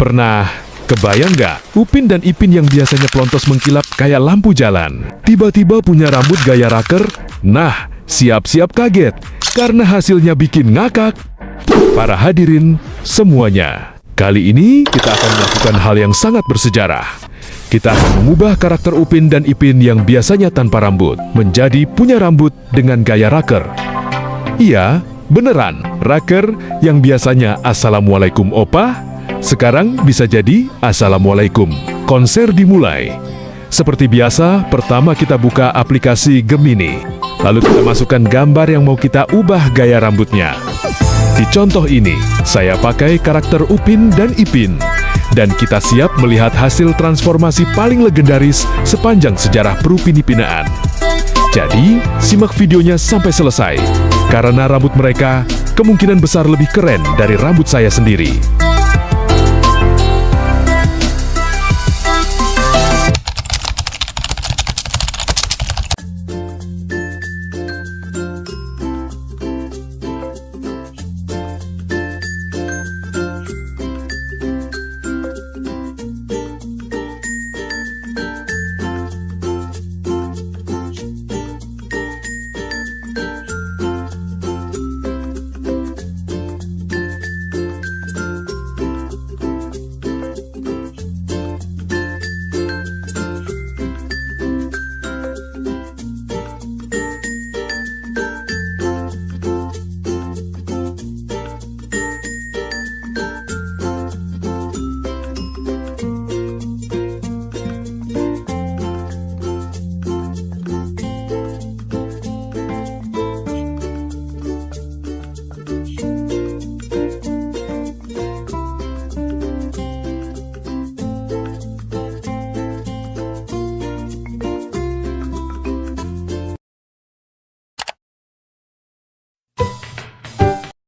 Pernah kebayang nggak? Upin dan Ipin yang biasanya pelontos mengkilap kayak lampu jalan, tiba-tiba punya rambut gaya raker? Nah, siap-siap kaget, karena hasilnya bikin ngakak. Para hadirin semuanya, kali ini kita akan melakukan hal yang sangat bersejarah. Kita akan mengubah karakter Upin dan Ipin yang biasanya tanpa rambut, menjadi punya rambut dengan gaya raker. Iya, beneran, raker yang biasanya Assalamualaikum Opa, sekarang bisa jadi Assalamualaikum. Konser dimulai. Seperti biasa, pertama kita buka aplikasi Gemini. Lalu kita masukkan gambar yang mau kita ubah gaya rambutnya. Di contoh ini, saya pakai karakter Upin dan Ipin. Dan kita siap melihat hasil transformasi paling legendaris sepanjang sejarah perupin-ipinaan. Jadi, simak videonya sampai selesai. Karena rambut mereka kemungkinan besar lebih keren dari rambut saya sendiri.